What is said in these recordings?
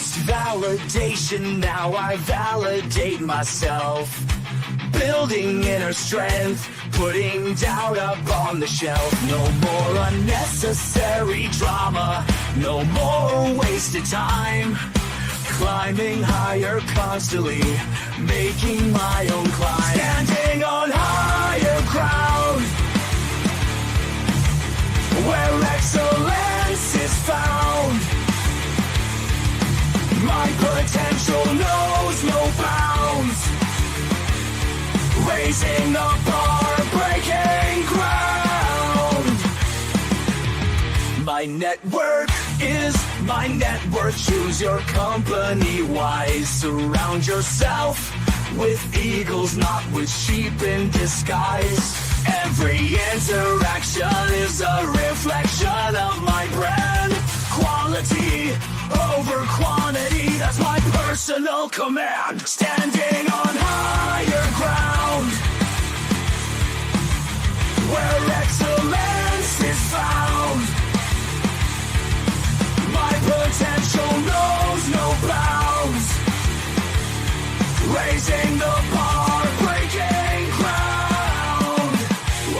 chased validation, now I validate myself. Building inner strength, putting doubt up on the shelf. No more unnecessary drama, no more wasted time. Climbing higher constantly, making my own climb. Standing on higher ground, where excellence is found. My potential knows no bounds. Raising the bar, breaking ground. My network is my net worth. Choose your company wise. Surround yourself with eagles, not with sheep in disguise. Every interaction is a reflection of my brand. Quality over quantity, that's my personal command. Standing on higher ground, where excellence is found. My potential knows no bounds. Raising the bar, breaking ground.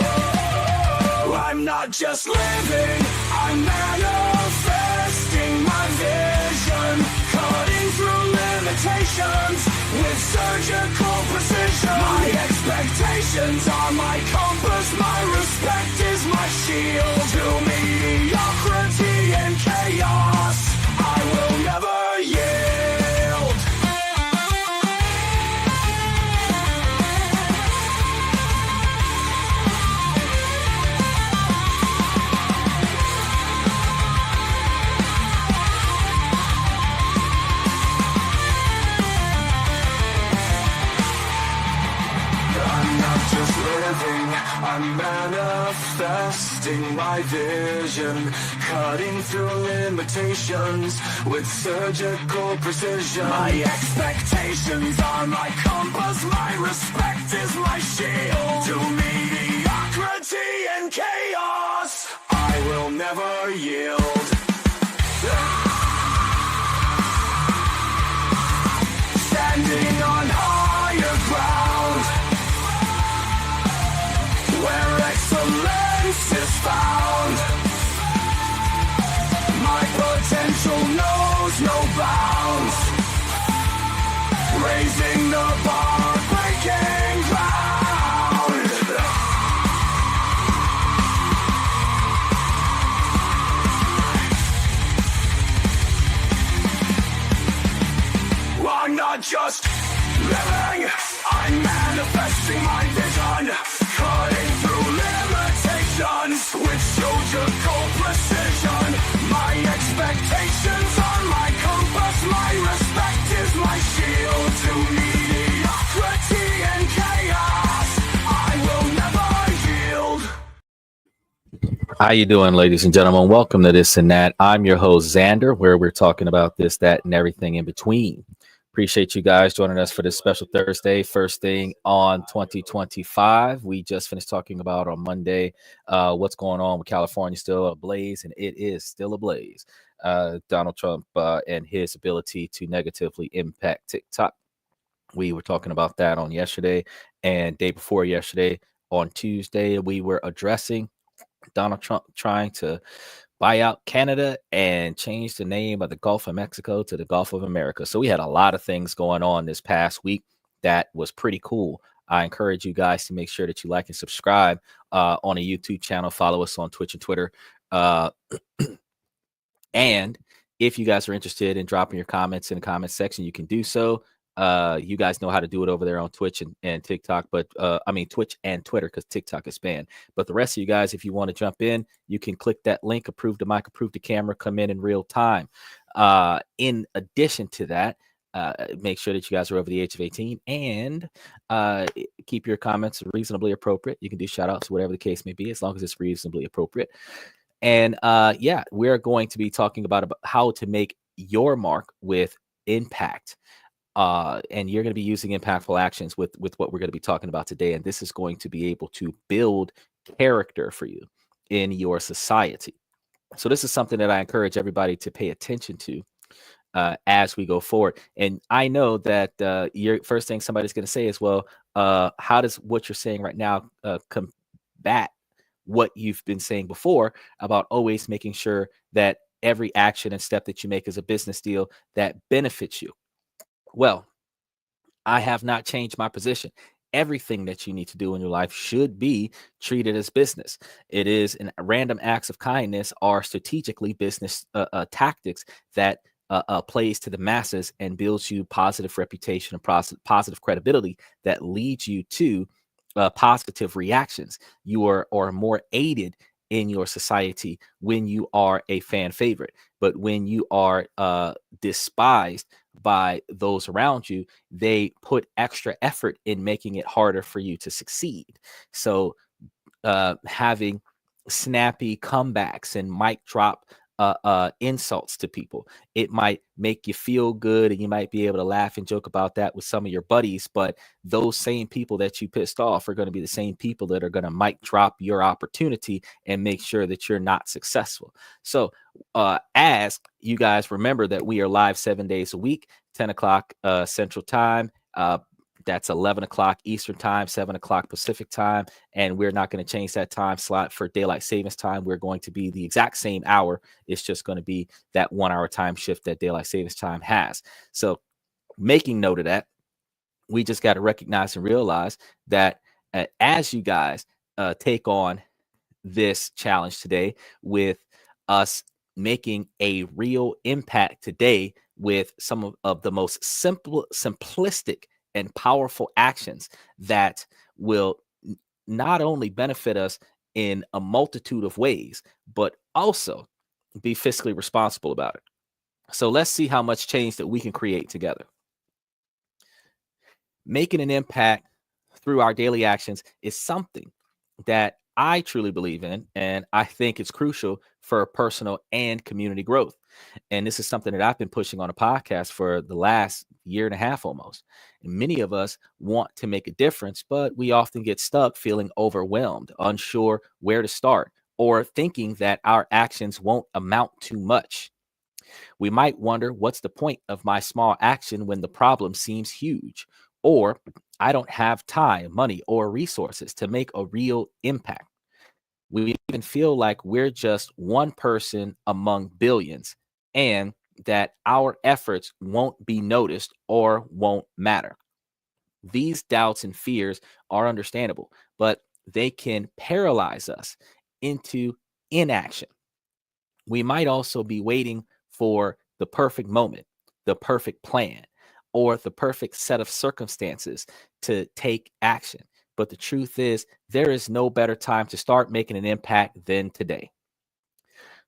Whoa, I'm not just living, I'm manifesting my vision. Cutting through limitations with surgical precision. My expectations are my compass, my respect is my shield. To mediocrity and chaos, I will never yield. Just living, I'm manifesting my vision. Cutting through limitations with surgical precision. My expectations are my compass, my respect is my shield. To mediocrity and chaos, I will never yield. Standing on higher ground, where excellence is found. My potential knows no bounds. Raising the bar, breaking ground. I'm not just living, I'm manifesting my vision. Cutting through limitations with surgical precision. My expectations are my compass, my respect is my shield. To mediocrity and chaos, I will never yield. How you doing, ladies and gentlemen? Welcome to This and That. I'm your host, Xander, where we're talking about this, that, and everything in between. Appreciate you guys joining us for this special Thursday, first thing on 2025. We just finished talking about on Monday what's going on with California, still ablaze, and it is still ablaze. Donald Trump and his ability to negatively impact TikTok. We were talking about that on yesterday, and day before yesterday on Tuesday, we were addressing Donald Trump trying to buy out Canada and change the name of the Gulf of Mexico to the Gulf of America. So we had a lot of things going on this past week that was pretty cool. I encourage you guys to make sure that you like and subscribe on a YouTube channel. Follow us on Twitch and Twitter. And if you guys are interested in dropping your comments in the comment section, you can do so. You guys know how to do it over there on Twitch and TikTok, but Twitch and Twitter, because TikTok is banned. But the rest of you guys, if you want to jump in, you can click that link, approve the mic, approve the camera, come in real time. In addition to that, make sure that you guys are over the age of 18 and keep your comments reasonably appropriate. You can do shout outs, whatever the case may be, as long as it's reasonably appropriate. And we're going to be talking about how to make your mark with impact. And you're going to be using impactful actions with what we're going to be talking about today. And this is going to be able to build character for you in your society. So this is something that I encourage everybody to pay attention to as we go forward. And I know that your first thing somebody's going to say is, well, how does what you're saying right now combat what you've been saying before about always making sure that every action and step that you make is a business deal that benefits you? Well, I have not changed my position. Everything that you need to do in your life should be treated as business. It is, and random acts of kindness are strategically business tactics that plays to the masses and builds you positive reputation and positive credibility that leads you to positive reactions. You are more aided in your society when you are a fan favorite, but when you are despised by those around you, they put extra effort in making it harder for you to succeed. So having snappy comebacks and mic drop insults to people, it might make you feel good and you might be able to laugh and joke about that with some of your buddies. But those same people that you pissed off are going to be the same people that are going to mic drop your opportunity and make sure that you're not successful. So as you guys remember that we are live 7 days a week, 10 o'clock Central Time. That's 11 o'clock Eastern Time, 7 o'clock Pacific Time. And we're not going to change that time slot for daylight savings time. We're going to be the exact same hour. It's just going to be that 1 hour time shift that daylight savings time has. So making note of that, we just got to recognize and realize that as you guys take on this challenge today with us making a real impact today with some of the most simplistic and powerful actions that will not only benefit us in a multitude of ways, but also be fiscally responsible about it. So let's see how much change that we can create together. Making an impact through our daily actions is something that I truly believe in, and I think it's crucial for personal and community growth. And this is something that I've been pushing on a podcast for the last year and a half almost. And many of us want to make a difference, but we often get stuck feeling overwhelmed, unsure where to start, or thinking that our actions won't amount to much. We might wonder, what's the point of my small action when the problem seems huge? Or I don't have time, money, or resources to make a real impact. We even feel like we're just one person among billions and that our efforts won't be noticed or won't matter. These doubts and fears are understandable, but they can paralyze us into inaction. We might also be waiting for the perfect moment, the perfect plan, or the perfect set of circumstances to take action. But the truth is, there is no better time to start making an impact than today.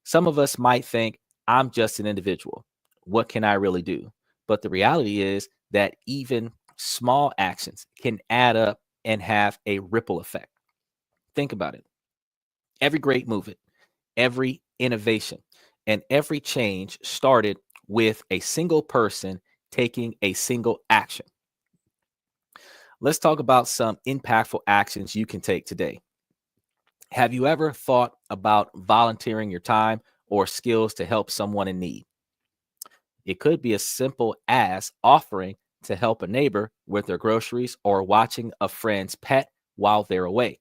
Some of us might think, I'm just an individual. What can I really do? But the reality is that even small actions can add up and have a ripple effect. Think about it. Every great movement, every innovation, and every change started with a single person taking a single action. Let's talk about some impactful actions you can take today. Have you ever thought about volunteering your time or skills to help someone in need? It could be as simple as offering to help a neighbor with their groceries or watching a friend's pet while they're away.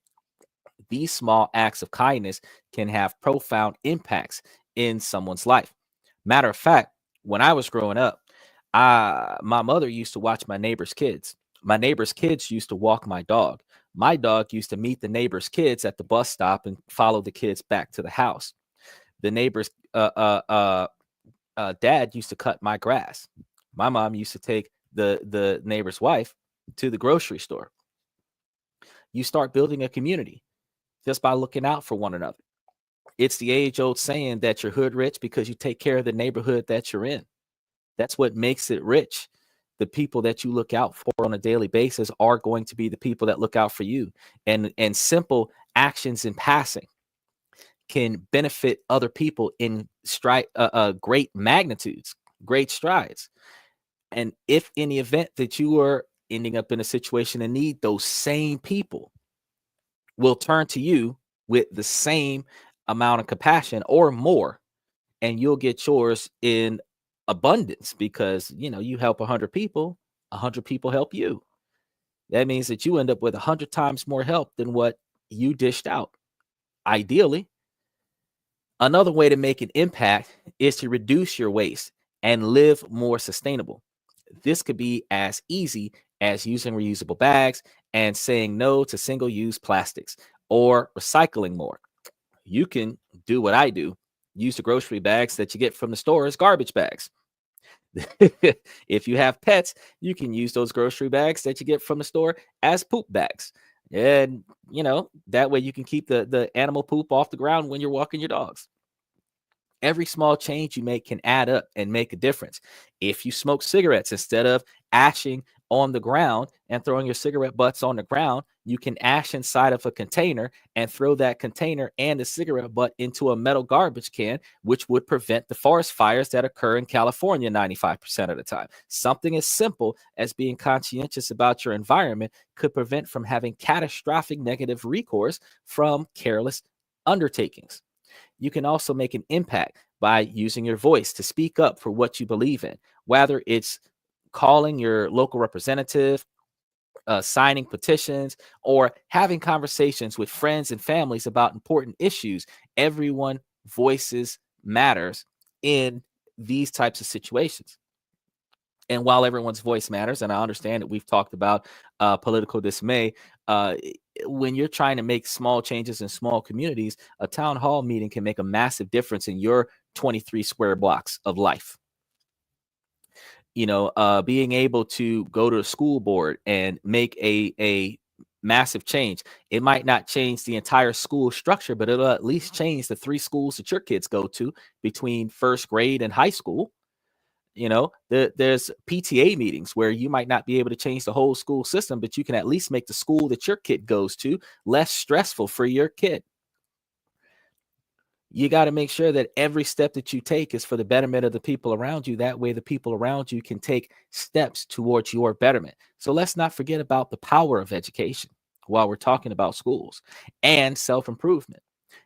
These small acts of kindness can have profound impacts in someone's life. Matter of fact, when I was growing up, my mother used to watch my neighbor's kids. My neighbor's kids used to walk my dog. My dog used to meet the neighbor's kids at the bus stop and follow the kids back to the house. The neighbor's dad used to cut my grass. My mom used to take the neighbor's wife to the grocery store. You start building a community just by looking out for one another. It's the age-old saying that you're hood rich because you take care of the neighborhood that you're in. That's what makes it rich. The people that you look out for on a daily basis are going to be the people that look out for you. And simple actions in passing can benefit other people in great magnitudes, great strides. And if in the event that you are ending up in a situation in need, those same people will turn to you with the same amount of compassion or more, and you'll get yours in abundance, because you help 100 people, 100 people help you. That means that you end up with 100 times more help than what you dished out, ideally. Another way to make an impact is to reduce your waste and live more sustainable. This could be as easy as using reusable bags and saying no to single-use plastics, or recycling more. You can do what I do: use the grocery bags that you get from the store as garbage bags. If you have pets, you can use those grocery bags that you get from the store as poop bags. And, that way you can keep the animal poop off the ground when you're walking your dogs. Every small change you make can add up and make a difference. If you smoke cigarettes, instead of ashing on the ground and throwing your cigarette butts on the ground, you can ash inside of a container and throw that container and the cigarette butt into a metal garbage can, which would prevent the forest fires that occur in California 95% of the time. Something as simple as being conscientious about your environment could prevent from having catastrophic negative recourse from careless undertakings. You can also make an impact by using your voice to speak up for what you believe in, whether it's calling your local representative, signing petitions, or having conversations with friends and families about important issues. Everyone voices matters in these types of situations. And while everyone's voice matters, and I understand that we've talked about political dismay, when you're trying to make small changes in small communities, a town hall meeting can make a massive difference in your 23 square blocks of life. Being able to go to a school board and make a massive change. It might not change the entire school structure, but it'll at least change the 3 schools that your kids go to between first grade and high school. There's PTA meetings where you might not be able to change the whole school system, but you can at least make the school that your kid goes to less stressful for your kid. You got to make sure that every step that you take is for the betterment of the people around you. That way, the people around you can take steps towards your betterment. So let's not forget about the power of education while we're talking about schools and self-improvement.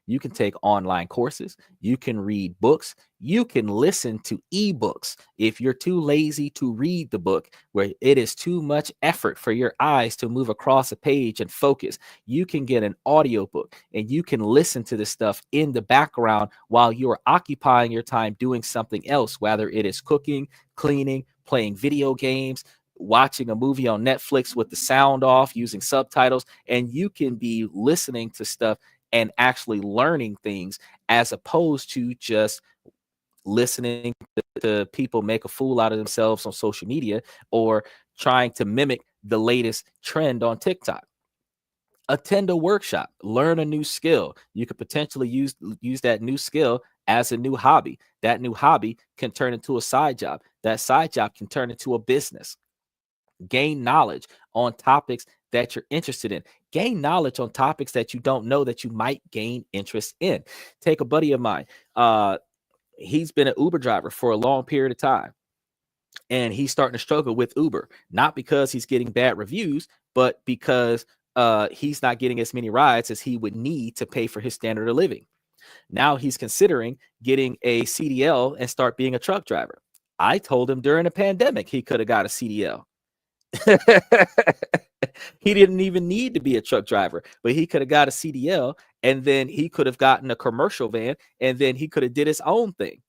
You can take online courses. You can read books. You can listen to ebooks if you're too lazy to read the book, where it is too much effort for your eyes to move across a page and focus. You can get an audiobook and you can listen to this stuff in the background while you are occupying your time doing something else, whether it is cooking, cleaning, playing video games, watching a movie on Netflix with the sound off, using subtitles, and you can be listening to stuff and actually learning things, as opposed to just listening to people make a fool out of themselves on social media, or trying to mimic the latest trend on TikTok. Attend a workshop, learn a new skill. You could potentially use that new skill as a new hobby. That new hobby can turn into a side job. That side job can turn into a business. Gain knowledge on topics that you're interested in. Gain knowledge on topics that you don't know that you might gain interest in. Take a buddy of mine. He's been an Uber driver for a long period of time, and he's starting to struggle with Uber, not because he's getting bad reviews, but because he's not getting as many rides as he would need to pay for his standard of living. Now he's considering getting a CDL and start being a truck driver. I told him during the pandemic he could have got a CDL. He didn't even need to be a truck driver, but he could have got a CDL, and then he could have gotten a commercial van, and then he could have did his own thing.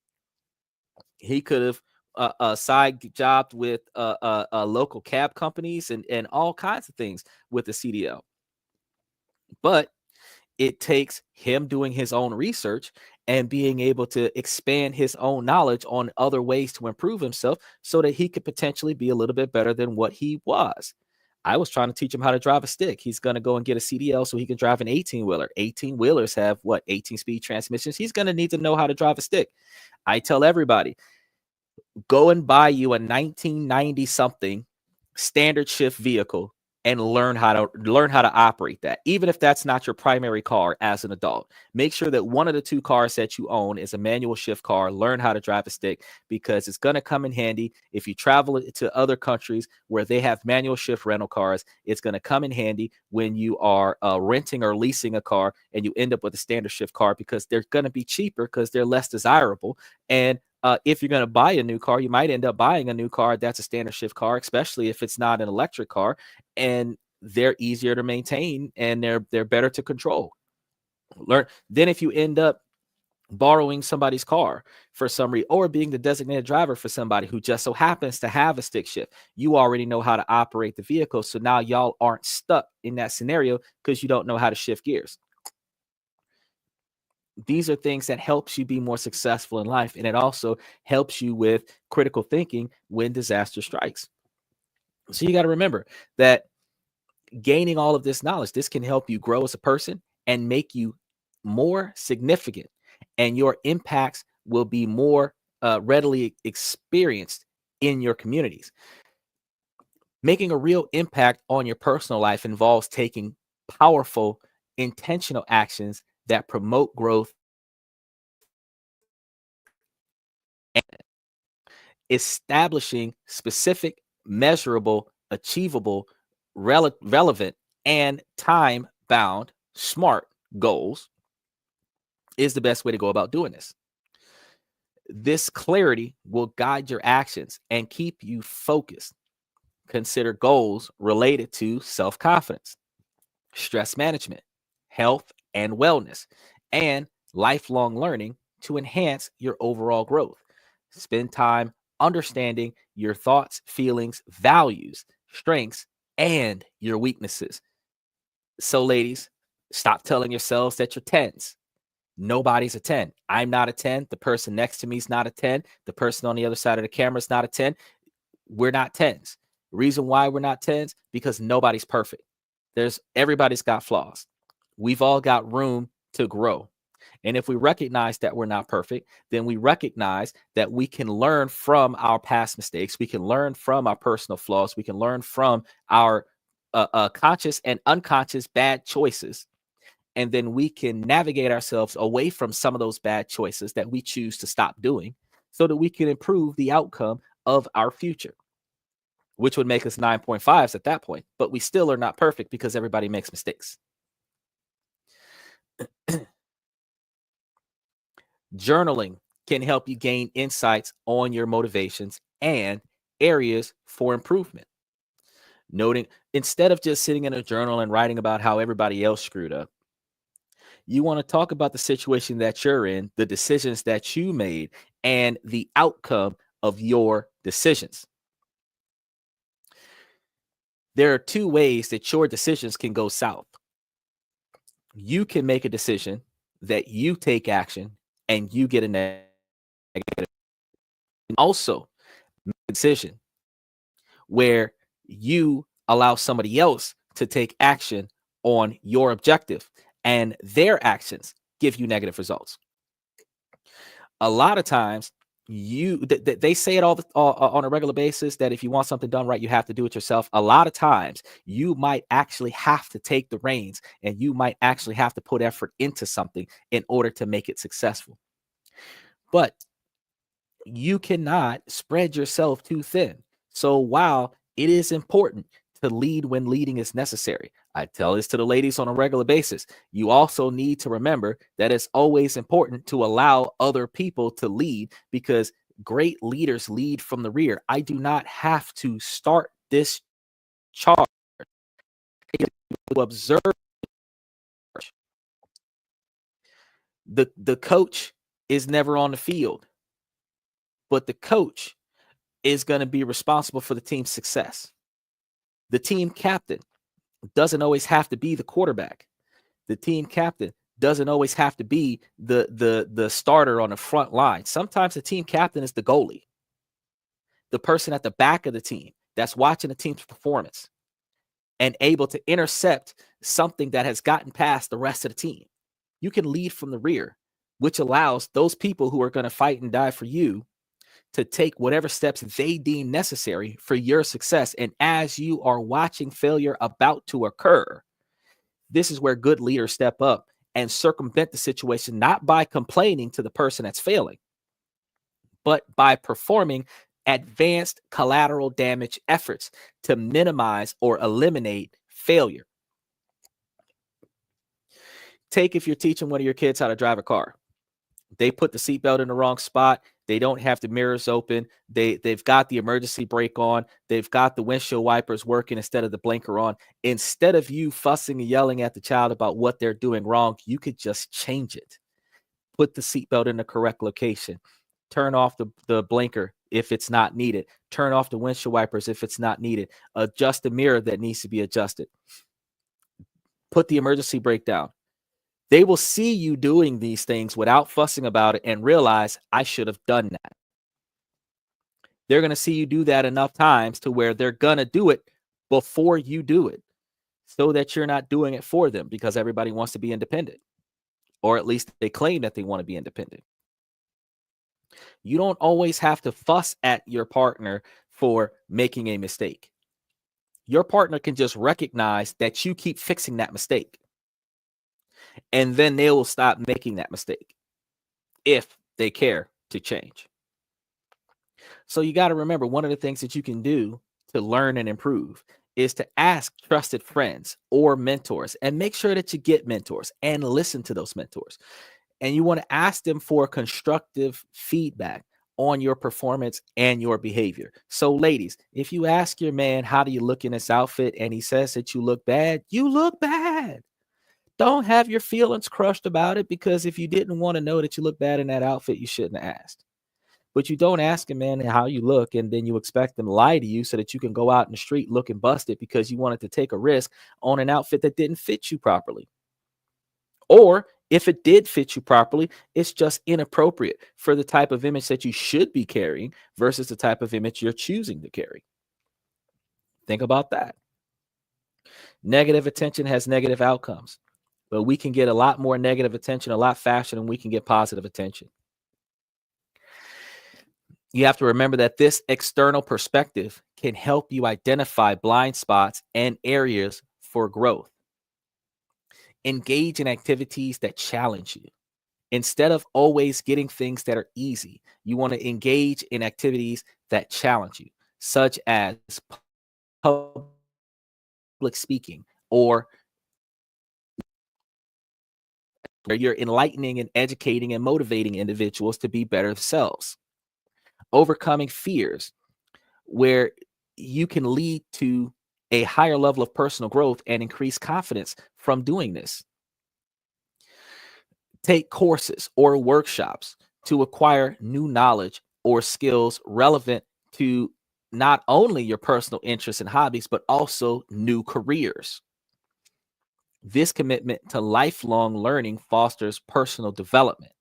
He could have side jobbed with local cab companies and all kinds of things with the CDL. But it takes him doing his own research and being able to expand his own knowledge on other ways to improve himself, so that he could potentially be a little bit better than what he was. I was trying to teach him how to drive a stick. He's going to go and get a CDL so he can drive an 18-wheeler. 18-wheelers have 18-speed transmissions. He's going to need to know how to drive a stick. I tell everybody, go and buy you a 1990 something standard shift vehicle and learn how to operate that, even if that's not your primary car as an adult. Make sure that one of the 2 cars that you own is a manual shift car. Learn how to drive a stick, because it's going to come in handy if you travel to other countries where they have manual shift rental cars. It's going to come in handy when you are renting or leasing a car and you end up with a standard shift car, because they're going to be cheaper because they're less desirable, and If you're going to buy a new car, you might end up buying a new car that's a standard shift car, especially if it's not an electric car, and they're easier to maintain and they're better to control. Then if you end up borrowing somebody's car for some reason, or being the designated driver for somebody who just so happens to have a stick shift, you already know how to operate the vehicle. So now y'all aren't stuck in that scenario because you don't know how to shift gears. These are things that helps you be more successful in life, and it also helps you with critical thinking when disaster strikes. So you got to remember that gaining all of this knowledge, this can help you grow as a person and make you more significant, and your impacts will be more readily experienced in your communities. Making a real impact on your personal life involves taking powerful, intentional actions that promote growth, establishing specific, measurable, achievable, relevant, and time bound smart goals is the best way to go about doing this. This clarity will guide your actions and keep you focused. Consider goals related to self-confidence, stress management, health and wellness, and lifelong learning to enhance your overall growth. Spend time understanding your thoughts, feelings, values, strengths, and your weaknesses. So, ladies, stop telling yourselves that you're 10s. Nobody's a 10. I'm not a 10. The person next to me is not a 10. The person on the other side of the camera is not a 10. We're not 10s. Reason why we're not 10s? Because nobody's perfect. Everybody's got flaws. We've all got room to grow. And if we recognize that we're not perfect, then we recognize that we can learn from our past mistakes. We can learn from our personal flaws. We can learn from our conscious and unconscious bad choices. And then we can navigate ourselves away from some of those bad choices that we choose to stop doing so that we can improve the outcome of our future, which would make us 9.5s at that point. But we still are not perfect because everybody makes mistakes. Journaling can help you gain insights on your motivations and areas for improvement. Noting, instead of just sitting in a journal and writing about how everybody else screwed up, you want to talk about the situation that you're in, the decisions that you made, and the outcome of your decisions. There are two ways that your decisions can go south. You can make a decision that you take action and you get a negative. Also, make a decision where you allow somebody else to take action on your objective and their actions give you negative results. A lot of times they say it all on a regular basis that if you want something done right, you have to do it yourself. A lot of times you might actually have to take the reins and you might actually have to put effort into something in order to make it successful. But you cannot spread yourself too thin. So while it is important to lead when leading is necessary, I tell this to the ladies on a regular basis, you also need to remember that it's always important to allow other people to lead, because great leaders lead from the rear. I do not have to start this charge. To observe the coach is never on the field, but the coach is going to be responsible for the team's success. The team captain doesn't always have to be the quarterback. The team captain doesn't always have to be the starter on the front line. Sometimes the team captain is the goalie, the person at the back of the team that's watching the team's performance and able to intercept something that has gotten past the rest of the team. You can lead from the rear, which allows those people who are going to fight and die for you to take whatever steps they deem necessary for your success. And as you are watching failure about to occur, this is where good leaders step up and circumvent the situation, not by complaining to the person that's failing, but by performing advanced collateral damage efforts to minimize or eliminate failure. Take if you're teaching one of your kids how to drive a car. They put the seatbelt in the wrong spot. They don't have the mirrors open. They've got the emergency brake on. They've got the windshield wipers working instead of the blinker on. Instead of you fussing and yelling at the child about what they're doing wrong, you could just change it. Put the seatbelt in the correct location. Turn off the blinker if it's not needed. Turn off the windshield wipers if it's not needed. Adjust the mirror that needs to be adjusted. Put the emergency brake down. They will see you doing these things without fussing about it and realize, I should have done that. They're going to see you do that enough times to where they're going to do it before you do it, so that you're not doing it for them, because everybody wants to be independent, or at least they claim that they want to be independent. You don't always have to fuss at your partner for making a mistake. Your partner can just recognize that you keep fixing that mistake, and then they will stop making that mistake if they care to change. So you got to remember, one of the things that you can do to learn and improve is to ask trusted friends or mentors, and make sure that you get mentors and listen to those mentors. And you want to ask them for constructive feedback on your performance and your behavior. So ladies, if you ask your man, how do you look in this outfit, and he says that you look bad, you look bad. Don't have your feelings crushed about it, because if you didn't want to know that you look bad in that outfit, you shouldn't have asked. But you don't ask a man how you look and then you expect them to lie to you so that you can go out in the street looking busted because you wanted to take a risk on an outfit that didn't fit you properly. Or if it did fit you properly, it's just inappropriate for the type of image that you should be carrying versus the type of image you're choosing to carry. Think about that. Negative attention has negative outcomes, but we can get a lot more negative attention a lot faster than we can get positive attention. You have to remember that this external perspective can help you identify blind spots and areas for growth. Engage in activities that challenge you. Instead of always getting things that are easy, you want to engage in activities that challenge you, such as public speaking, or where you're enlightening and educating and motivating individuals to be better themselves. Overcoming fears, where you can lead to a higher level of personal growth and increase confidence from doing this. Take courses or workshops to acquire new knowledge or skills relevant to not only your personal interests and hobbies, but also new careers. This commitment to lifelong learning fosters personal development.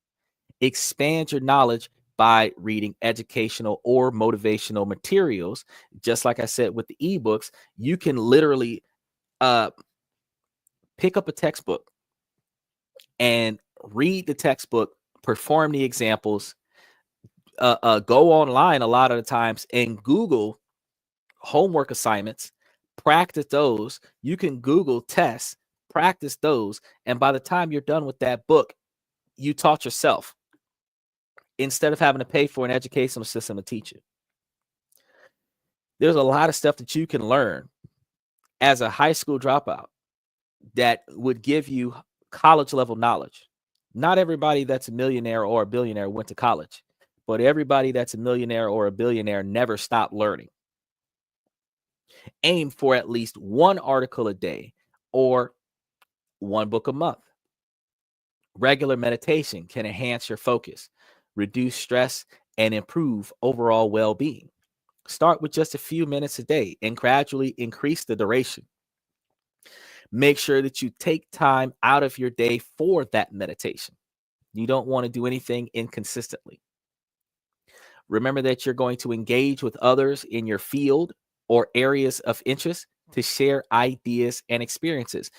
Expand your knowledge by reading educational or motivational materials. Just like I said with the ebooks, you can literally pick up a textbook and read the textbook, perform the examples, go online a lot of the times and Google homework assignments, practice those. You can Google tests, practice those. And by the time you're done with that book, you taught yourself instead of having to pay for an educational system to teach you. There's a lot of stuff that you can learn as a high school dropout that would give you college level knowledge. Not everybody that's a millionaire or a billionaire went to college, but everybody that's a millionaire or a billionaire never stopped learning. Aim for at least one article a day or one book a month. Regular meditation can enhance your focus, reduce stress, and improve overall well-being. Start with just a few minutes a day and gradually increase the duration. Make sure that you take time out of your day for that meditation. You don't want to do anything inconsistently. Remember that you're going to engage with others in your field or areas of interest to share ideas and experiences.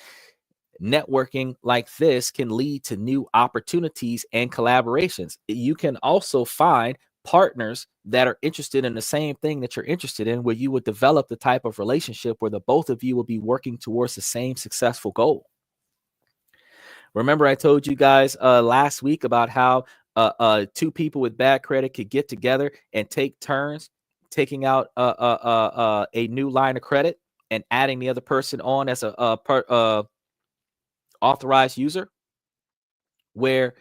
Networking like this can lead to new opportunities and collaborations. You can also find partners that are interested in the same thing that you're interested in, where you would develop the type of relationship where the both of you will be working towards the same successful goal. Remember, I told you guys last week about how two people with bad credit could get together and take turns taking out a new line of credit and adding the other person on as a authorized user, where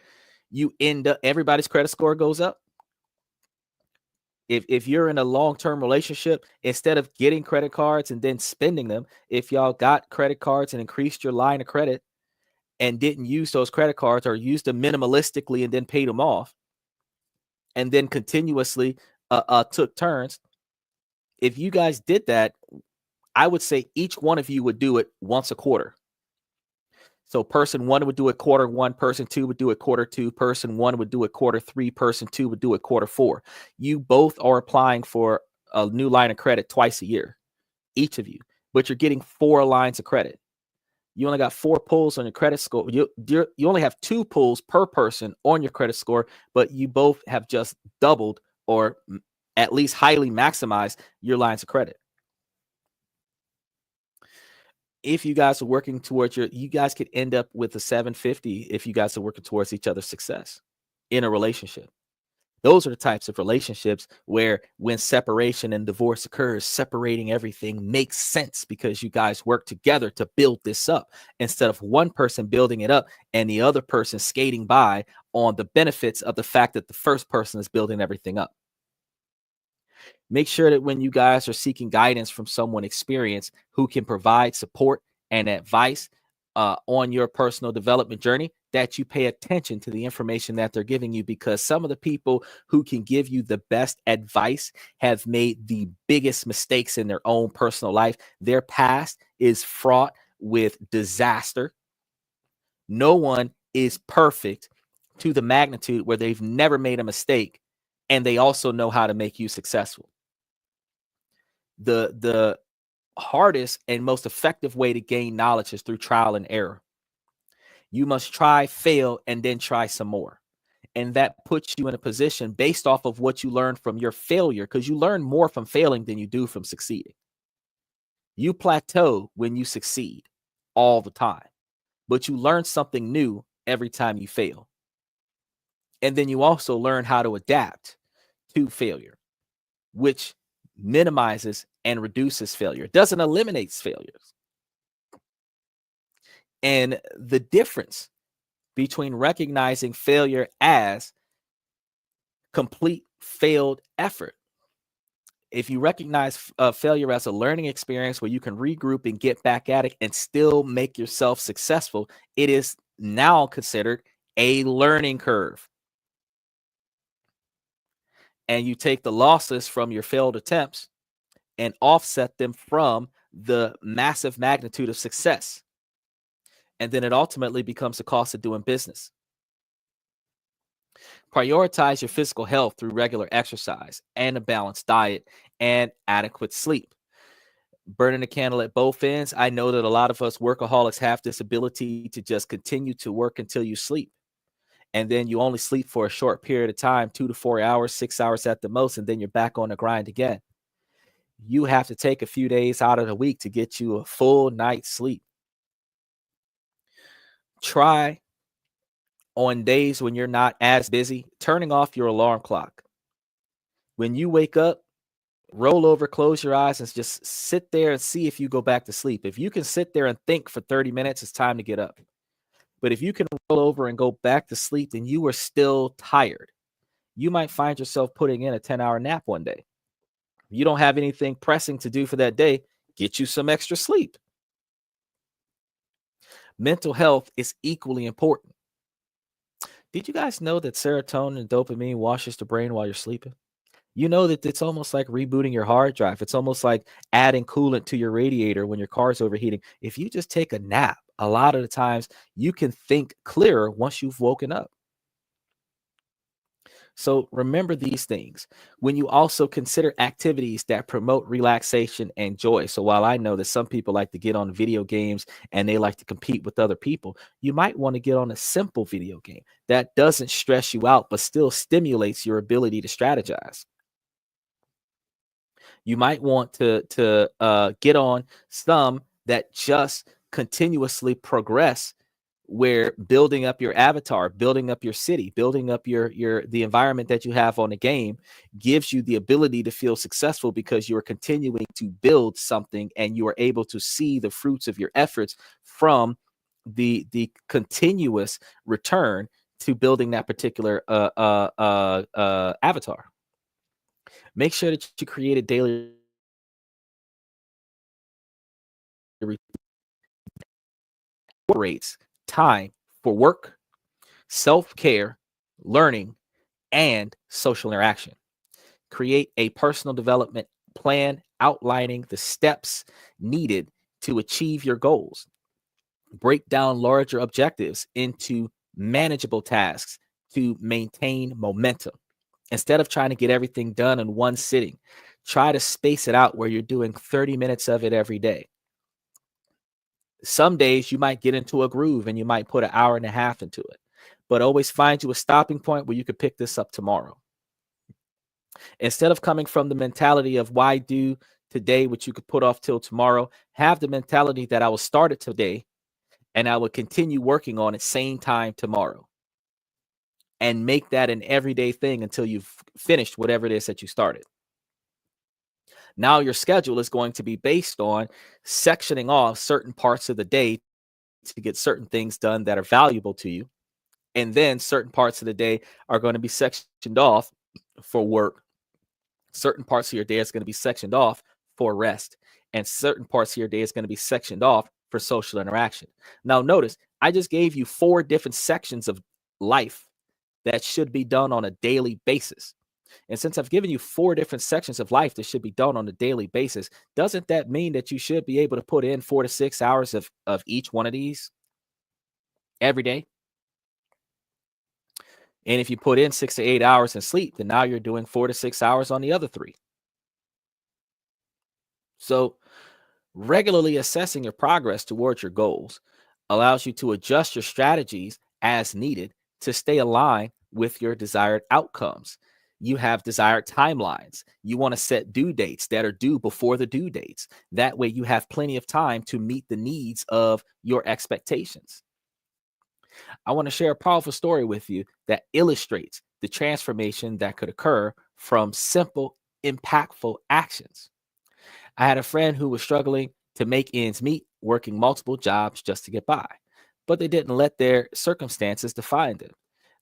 you end up everybody's credit score goes up. If you're in a long-term relationship, instead of getting credit cards and then spending them, if y'all got credit cards and increased your line of credit and didn't use those credit cards, or used them minimalistically and then paid them off, and then continuously took turns, if you guys did that, I would say each one of you would do it once a quarter. So person one would do it quarter one, person two would do it quarter two, person one would do it quarter three, person two would do it quarter four. You both are applying for a new line of credit twice a year, each of you, but you're getting 4 lines of credit. You only got 4 pulls on your credit score. You only have 2 pulls per person on your credit score, but you both have just doubled, or at least highly maximized, your lines of credit. If you guys are working towards you guys could end up with a 750 if you guys are working towards each other's success in a relationship. Those are the types of relationships where, when separation and divorce occurs, separating everything makes sense because you guys work together to build this up, instead of one person building it up and the other person skating by on the benefits of the fact that the first person is building everything up. Make sure that when you guys are seeking guidance from someone experienced who can provide support and advice on your personal development journey, that you pay attention to the information that they're giving you, because some of the people who can give you the best advice have made the biggest mistakes in their own personal life. Their past is fraught with disaster. No one is perfect to the magnitude where they've never made a mistake, and they also know how to make you successful. The hardest and most effective way to gain knowledge is through trial and error. You must try, fail, and then try some more. And that puts you in a position based off of what you learned from your failure, because you learn more from failing than you do from succeeding. You plateau when you succeed all the time, but you learn something new every time you fail. And then you also learn how to adapt to failure, which minimizes and reduces failure. It doesn't eliminate failures. And the difference between recognizing failure as complete failed effort, if you recognize failure as a learning experience where you can regroup and get back at it and still make yourself successful, it is now considered a learning curve. And you take the losses from your failed attempts and offset them from the massive magnitude of success. And then it ultimately becomes the cost of doing business. Prioritize your physical health through regular exercise and a balanced diet and adequate sleep. Burning the candle at both ends. I know that a lot of us workaholics have this ability to just continue to work until you sleep. And then you only sleep for a short period of time, 2 to 4 hours, 6 hours at the most, and then you're back on the grind again. You have to take a few days out of the week to get you a full night's sleep. Try, on days when you're not as busy, turning off your alarm clock. When you wake up, roll over, close your eyes, and just sit there and see if you go back to sleep. If you can sit there and think for 30 minutes, it's time to get up. But if you can roll over and go back to sleep and you are still tired, you might find yourself putting in a 10-hour nap one day. If you don't have anything pressing to do for that day, get you some extra sleep. Mental health is equally important. Did you guys know that serotonin and dopamine washes the brain while you're sleeping? You know that it's almost like rebooting your hard drive. It's almost like adding coolant to your radiator when your car's overheating. If you just take a nap, a lot of the times you can think clearer once you've woken up. So remember these things when you also consider activities that promote relaxation and joy. So while I know that some people like to get on video games and they like to compete with other people, you might want to get on a simple video game that doesn't stress you out, but still stimulates your ability to strategize. You might want to get on some that just continuously progress, where building up your avatar, building up your city, building up the environment that you have on the game gives you the ability to feel successful, because you are continuing to build something and you are able to see the fruits of your efforts from the continuous return to building that particular avatar. Make sure that you create a daily rates time for work, self-care, learning, and social interaction. Create a personal development plan outlining the steps needed to achieve your goals. Break down larger objectives into manageable tasks to maintain momentum. Instead of trying to get everything done in one sitting, try to space it out where you're doing 30 minutes of it every day. Some days you might get into a groove and you might put an hour and a half into it, but always find you a stopping point where you could pick this up tomorrow. Instead of coming from the mentality of why do today what you could put off till tomorrow, have the mentality that I will start it today and I will continue working on it same time tomorrow, and make that an everyday thing until you've finished whatever it is that you started. Now your schedule is going to be based on sectioning off certain parts of the day to get certain things done that are valuable to you. And then certain parts of the day are going to be sectioned off for work. Certain parts of your day is going to be sectioned off for rest. And certain parts of your day is going to be sectioned off for social interaction. Now, notice I just gave you 4 different sections of life that should be done on a daily basis. And since I've given you 4 different sections of life that should be done on a daily basis, doesn't that mean that you should be able to put in 4 to 6 hours of each one of these every day? And if you put in 6 to 8 hours in sleep, then now you're doing 4 to 6 hours on the other 3. So regularly assessing your progress towards your goals allows you to adjust your strategies as needed to stay aligned with your desired outcomes. You have desired timelines. You want to set due dates that are due before the due dates. That way, you have plenty of time to meet the needs of your expectations. I want to share a powerful story with you that illustrates the transformation that could occur from simple, impactful actions. I had a friend who was struggling to make ends meet, working multiple jobs just to get by, but they didn't let their circumstances define them.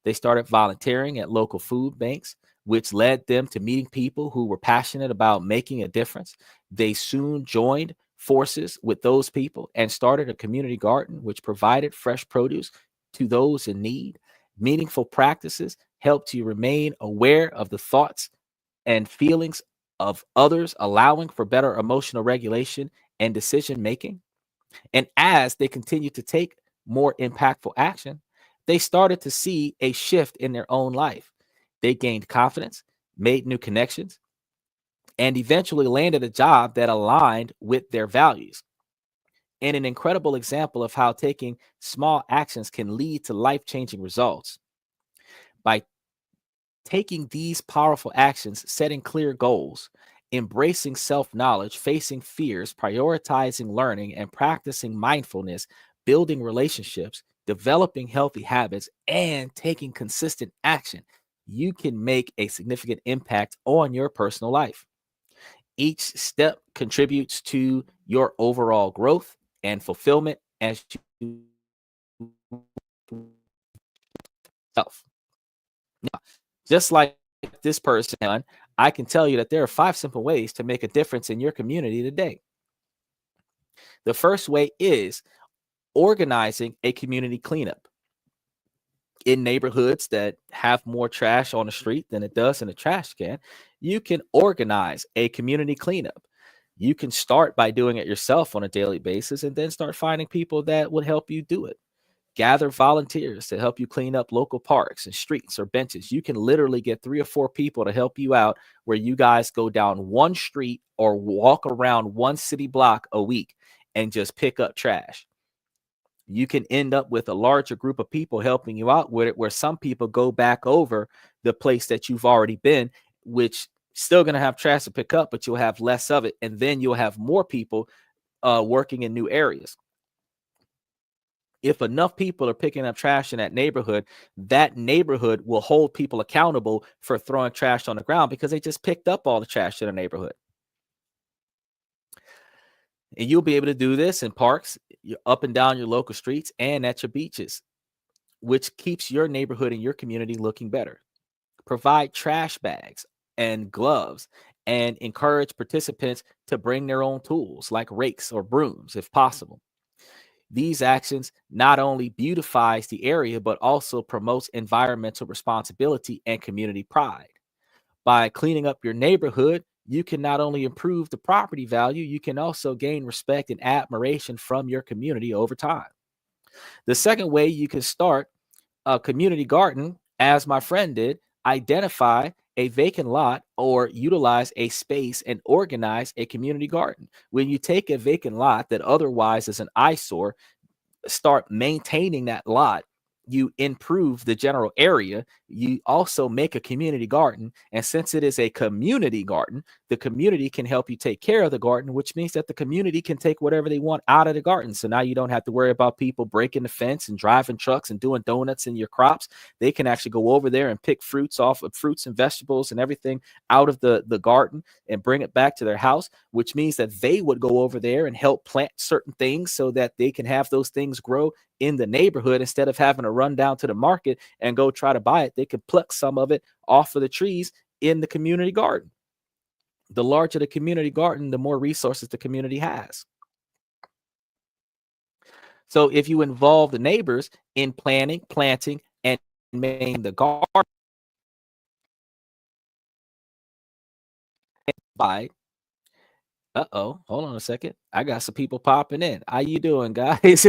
They started volunteering at local food banks, which led them to meeting people who were passionate about making a difference. They soon joined forces with those people and started a community garden, which provided fresh produce to those in need. Meaningful practices helped you remain aware of the thoughts and feelings of others, allowing for better emotional regulation and decision making. And as they continued to take more impactful action, they started to see a shift in their own life. They gained confidence, made new connections, and eventually landed a job that aligned with their values. And an incredible example of how taking small actions can lead to life changing results. By taking these powerful actions, setting clear goals, embracing self knowledge, facing fears, prioritizing learning, and practicing mindfulness, building relationships, developing healthy habits, and taking consistent action, you can make a significant impact on your personal life. Each step contributes to your overall growth and fulfillment as you self. Now, just like this person, I can tell you that there are 5 simple ways to make a difference in your community today. The first way is organizing a community cleanup. In neighborhoods that have more trash on the street than it does in a trash can, you can organize a community cleanup. You can start by doing it yourself on a daily basis and then start finding people that would help you do it. Gather volunteers to help you clean up local parks and streets or benches. You can literally get 3 or 4 people to help you out where you guys go down one street or walk around one city block a week and just pick up trash. You can end up with a larger group of people helping you out with it, where some people go back over the place that you've already been, which still going to have trash to pick up, but you'll have less of it. And then you'll have more people working in new areas. If enough people are picking up trash in that neighborhood will hold people accountable for throwing trash on the ground because they just picked up all the trash in the neighborhood. And you'll be able to do this in parks, up and down your local streets, and at your beaches, which keeps your neighborhood and your community looking better. Provide trash bags. and gloves, and encourage participants to bring their own tools like rakes or brooms if possible. These actions not only beautifies the area, but also promotes environmental responsibility and community pride. By cleaning up your neighborhood, you can not only improve the property value, you can also gain respect and admiration from your community over time. The second way you can start a community garden, as my friend did, identify a vacant lot or utilize a space and organize a community garden. When you take a vacant lot that otherwise is an eyesore, start maintaining that lot, you improve the general area, you also make a community garden. And since it is a community garden, the community can help you take care of the garden, which means that the community can take whatever they want out of the garden. So now you don't have to worry about people breaking the fence and driving trucks and doing donuts in your crops. They can actually go over there and pick fruits off of fruits and vegetables and everything out of the garden and bring it back to their house, which means that they would go over there and help plant certain things so that they can have those things grow in the neighborhood. Instead of having to run down to the market and go try to buy it, they could pluck some of it off of the trees in the community garden. The larger the community garden, the more resources the community has. So if you involve the neighbors in planning, planting, and maintaining the garden by hold on a second. I got some people popping in. How you doing, guys?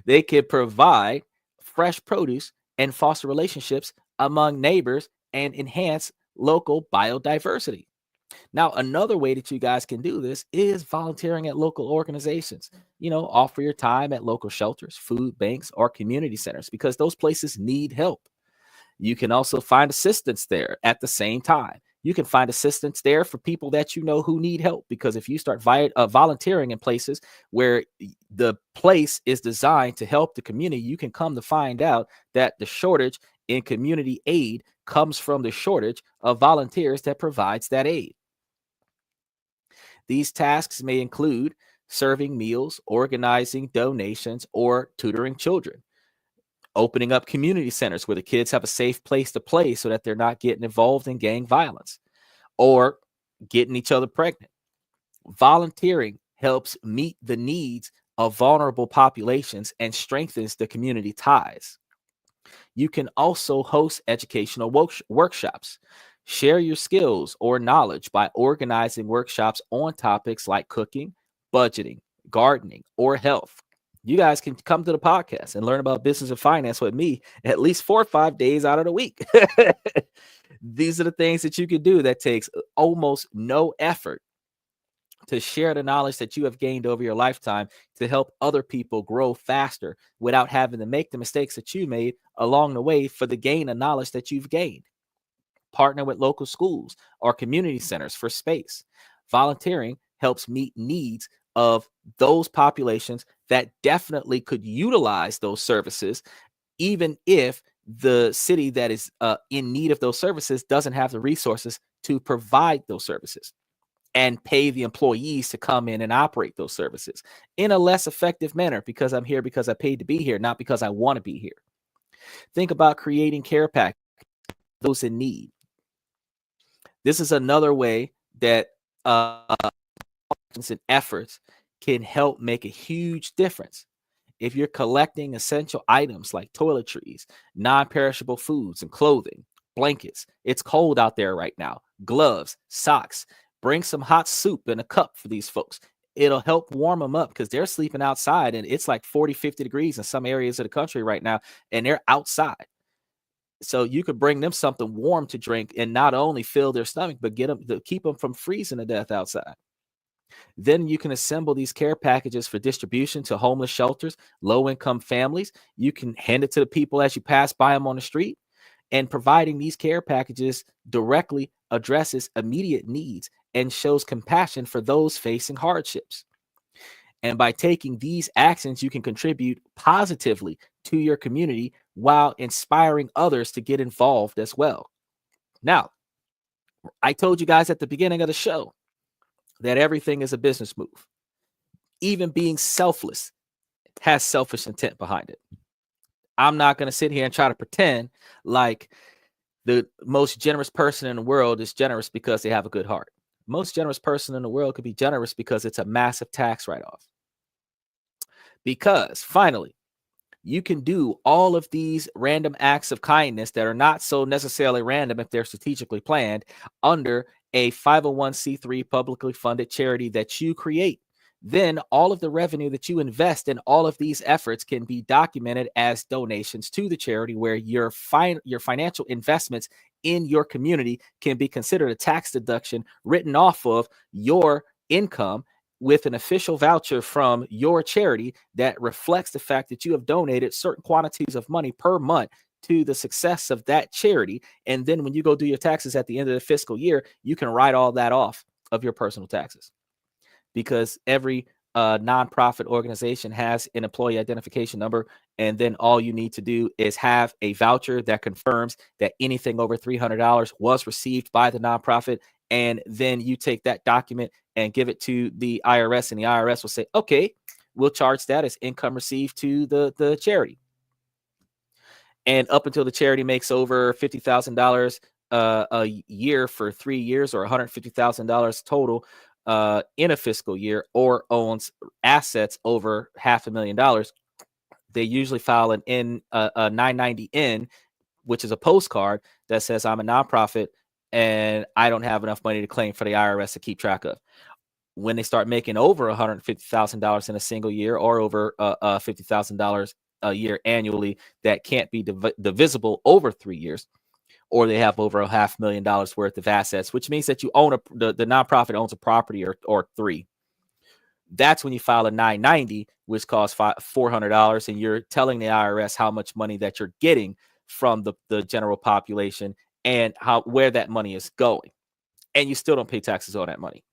They can provide fresh produce and foster relationships among neighbors and enhance local biodiversity. Now, another way that you guys can do this is volunteering at local organizations. Offer your time at local shelters, food banks, or community centers because those places need help. You can also find assistance there at the same time. You can find assistance there for people that you know who need help, because if you start volunteering in places where the place is designed to help the community, you can come to find out that the shortage in community aid comes from the shortage of volunteers that provides that aid. These tasks may include serving meals, organizing donations, or tutoring children. Opening up community centers where the kids have a safe place to play so that they're not getting involved in gang violence or getting each other pregnant. Volunteering helps meet the needs of vulnerable populations and strengthens the community ties. You can also host educational workshops. Share your skills or knowledge by organizing workshops on topics like cooking, budgeting, gardening, or health. You guys can come to the podcast and learn about business and finance with me at least 4 or 5 days out of the week. These are the things that you can do that takes almost no effort to share the knowledge that you have gained over your lifetime to help other people grow faster without having to make the mistakes that you made along the way for the gain of knowledge that you've gained. Partner with local schools or community centers for space. Volunteering helps meet needs of those populations that definitely could utilize those services, even if the city that is in need of those services doesn't have the resources to provide those services and pay the employees to come in and operate those services in a less effective manner, because I'm here because I paid to be here, not because I want to be here. Think about creating care packages for those in need. This is another way that and efforts can help make a huge difference. If you're collecting essential items like toiletries, non-perishable foods and clothing, blankets, it's cold out there right now, gloves, socks, bring some hot soup in a cup for these folks. It'll help warm them up because they're sleeping outside and it's like 40, 50 degrees in some areas of the country right now, and they're outside. So you could bring them something warm to drink and not only fill their stomach, but get them to keep them from freezing to death outside. Then you can assemble these care packages for distribution to homeless shelters, low-income families. You can hand it to the people as you pass by them on the street. And providing these care packages directly addresses immediate needs and shows compassion for those facing hardships. And by taking these actions, you can contribute positively to your community while inspiring others to get involved as well. Now, I told you guys at the beginning of the show that everything is a business move. Even being selfless has selfish intent behind it. I'm not going to sit here and try to pretend like The most generous person in the world is generous because they have a good heart. Most generous person in the world could be generous because it's a massive tax write-off. Because finally, you can do all of these random acts of kindness that are not so necessarily random if they're strategically planned under a 501c3 publicly funded charity that you create. Then all of the revenue that you invest in all of these efforts can be documented as donations to the charity, where your financial investments in your community can be considered a tax deduction written off of your income, with an official voucher from your charity that reflects the fact that you have donated certain quantities of money per month to the success of that charity. And then when you go do your taxes at the end of the fiscal year, you can write all that off of your personal taxes, because every nonprofit organization has an employee identification number. And then all you need to do is have a voucher that confirms that anything over $300 was received by the nonprofit. And then you take that document and give it to the IRS, and the IRS will say, okay, we'll charge that as income received to the charity. And up until the charity makes over $50,000 a year for 3 years, or $150,000 total in a fiscal year, or owns assets over $500,000, they usually file a 990N, which is a postcard that says, I'm a nonprofit and I don't have enough money to claim for the IRS to keep track of. When they start making over $150,000 in a single year, or over $50,000 a year annually that can't be divisible over 3 years, or they have over $500,000 worth of assets, which means that you own the nonprofit owns a property or three. That's when you file a 990, which costs $400, and you're telling the IRS how much money that you're getting from the general population and where that money is going. And you still don't pay taxes on that money.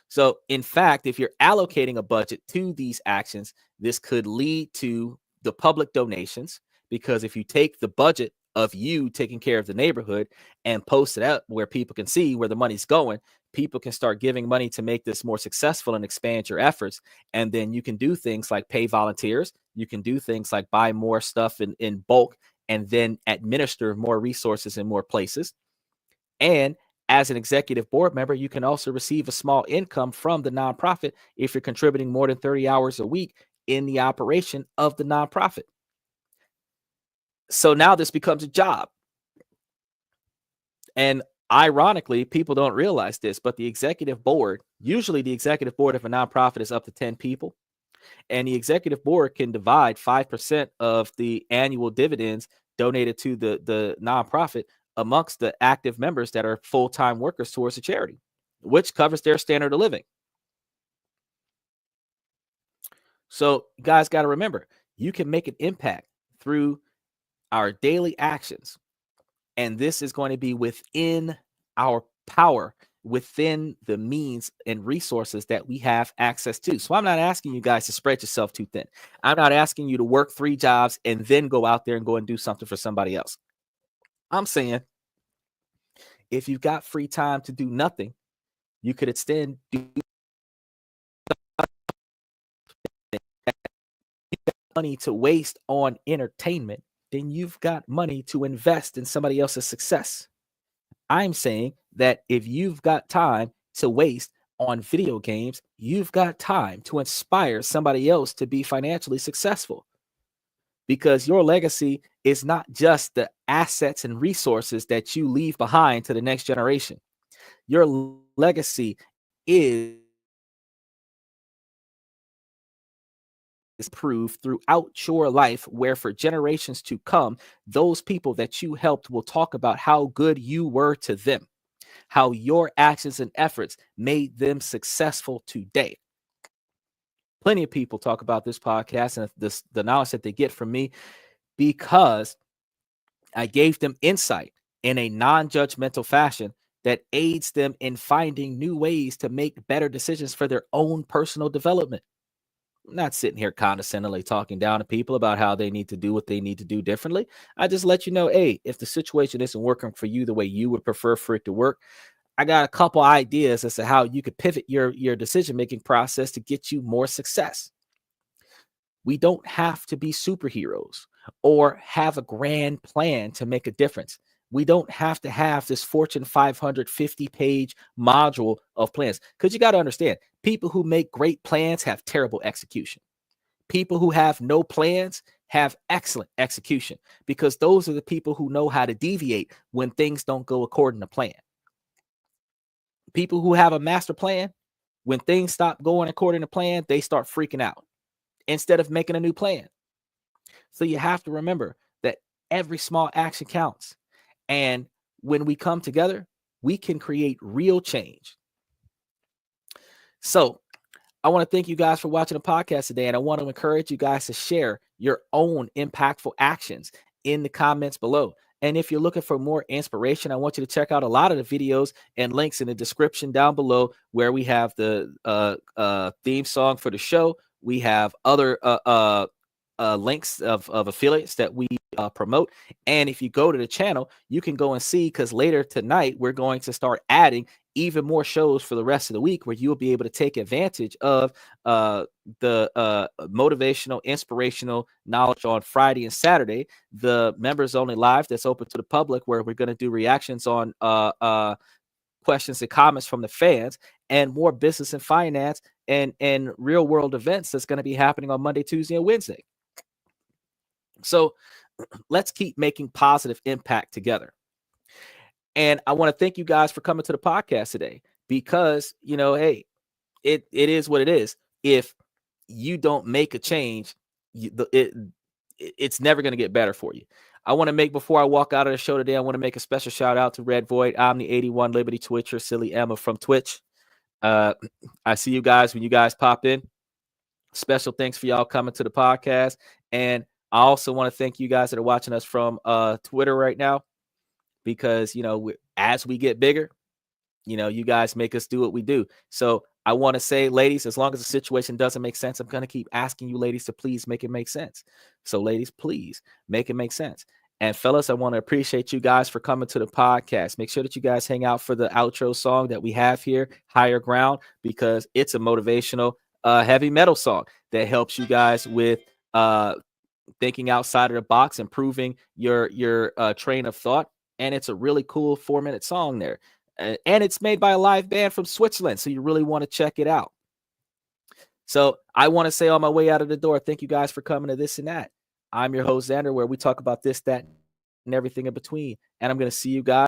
So, in fact, if you're allocating a budget to these actions, this could lead to the public donations, because if you take the budget of you taking care of the neighborhood and post it out where people can see where the money's going, people can start giving money to make this more successful and expand your efforts. And then you can do things like pay volunteers. You can do things like buy more stuff in bulk, and then administer more resources in more places. And as an executive board member, you can also receive a small income from the nonprofit if you're contributing more than 30 hours a week in the operation of the nonprofit. So now this becomes a job. And ironically, people don't realize this, but the executive board, usually the executive board of a nonprofit is up to 10 people. And the executive board can divide 5% of the annual dividends donated to the nonprofit amongst the active members that are full-time workers towards the charity, which covers their standard of living. So you guys got to remember, you can make an impact through our daily actions. And this is going to be within our power, within the means and resources that we have access to. So I'm not asking you guys to spread yourself too thin. I'm not asking you to work 3 jobs and then go out there and go and do something for somebody else. I'm saying, if you've got free time to do nothing, you could extend money to waste on entertainment, then you've got money to invest in somebody else's success. I'm saying that if you've got time to waste on video games, you've got time to inspire somebody else to be financially successful. Because your legacy is not just the assets and resources that you leave behind to the next generation. Your legacy is proved throughout your life, where for generations to come, those people that you helped will talk about how good you were to them, how your actions and efforts made them successful today. Plenty of people talk about this podcast and the knowledge that they get from me, because I gave them insight in a non-judgmental fashion that aids them in finding new ways to make better decisions for their own personal development. I'm not sitting here condescendingly talking down to people about how they need to do what they need to do differently. I just let you know, hey, if the situation isn't working for you the way you would prefer for it to work, I got a couple ideas as to how you could pivot your decision-making process to get you more success. We don't have to be superheroes or have a grand plan to make a difference. We don't have to have this Fortune 500 50-page module of plans, because you got to understand, people who make great plans have terrible execution. People who have no plans have excellent execution, because those are the people who know how to deviate when things don't go according to plan. People who have a master plan, when things stop going according to plan, they start freaking out instead of making a new plan. So you have to remember that every small action counts. And when we come together, we can create real change. So I want to thank you guys for watching the podcast today. And I want to encourage you guys to share your own impactful actions in the comments below. And if you're looking for more inspiration, I want you to check out a lot of the videos and links in the description down below, where we have the theme song for the show. We have other links of affiliates that we promote. And if you go to the channel, you can go and see, because later tonight, we're going to start adding even more shows for the rest of the week, where you'll be able to take advantage of the motivational, inspirational knowledge on Friday and Saturday, the members only live that's open to the public, where we're going to do reactions on questions and comments from the fans, and more business and finance and real world events that's going to be happening on Monday, Tuesday, and Wednesday. So let's keep making positive impact together. And I want to thank you guys for coming to the podcast today, because, hey, it is what it is. If you don't make a change, it's never going to get better for you. I want to before I walk out of the show today, I want to make a special shout out to Red Void, Omni81, Liberty Twitcher, Silly Emma from Twitch. I see you guys when you guys pop in. Special thanks for y'all coming to the podcast. And I also want to thank you guys that are watching us from Twitter right now, because, as we get bigger, you guys make us do what we do. So I want to say, ladies, as long as the situation doesn't make sense, I'm going to keep asking you ladies to please make it make sense. So ladies, please make it make sense. And fellas, I want to appreciate you guys for coming to the podcast. Make sure that you guys hang out for the outro song that we have here, Higher Ground, because it's a motivational heavy metal song that helps you guys with thinking outside of the box, improving your train of thought. And it's a really cool 4-minute song there. And it's made by a live band from Switzerland, so you really want to check it out. So I want to say on my way out of the door, thank you guys for coming to This and That. I'm your host, Xander, where we talk about this, that, and everything in between. And I'm going to see you guys.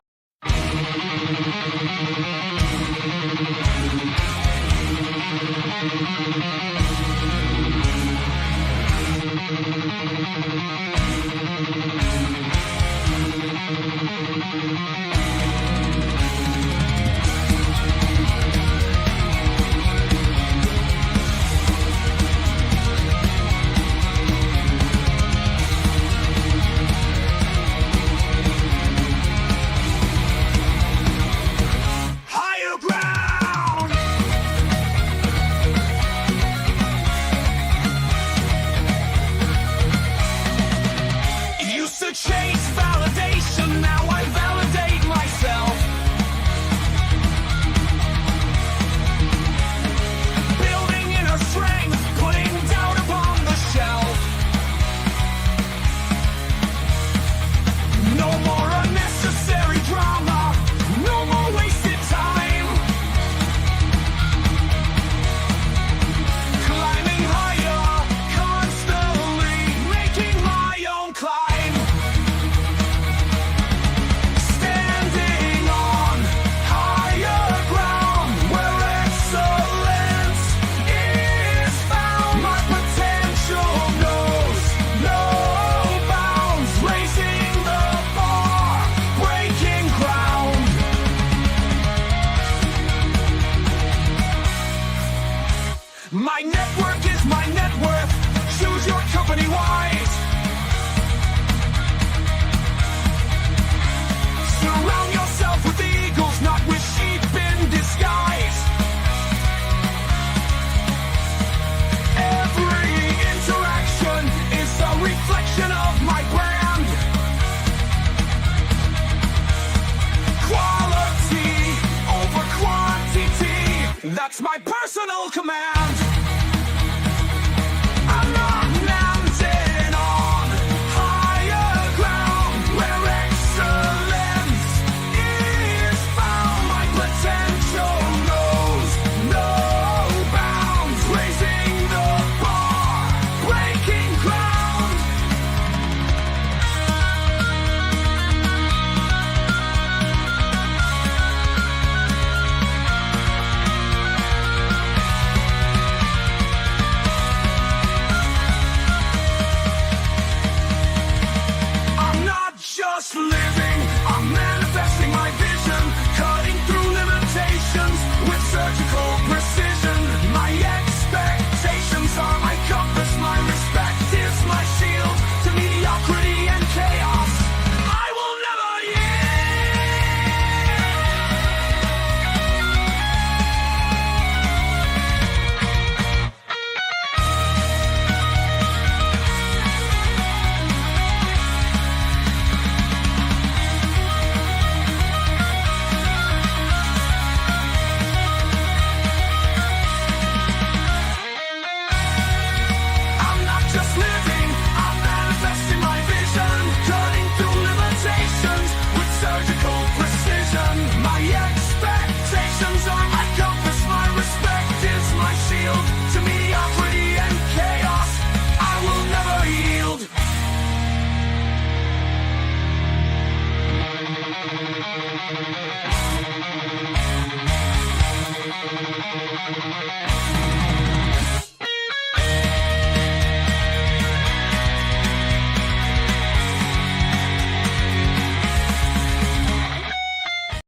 Higher ground. Used to chase validation, now I validate myself. Building inner strength, putting doubt upon the shelf. No more unnecessary drama, no more wasted time. Climbing higher, constantly making my own climb. Standing on higher ground, where excellence is found. My potential knows no bounds, raising the bar, breaking ground. My network is my net worth. Choose your company wise. Surround yourself with eagles, not with sheep in disguise. Every interaction is a reflection of my brand. Quality over quantity, that's my personal command. I'm not landing on higher ground, where excellence living, I'm manifesting my vision, cutting through limitations with surgical precision. My expectations are my compass, my respect is my shield to mediocrity and chaos. I will never just living, I'm manifesting my vision, cutting through limitations with surgical precision. My expectations are my compass, my respect is my shield to mediocrity and chaos. I will never yield.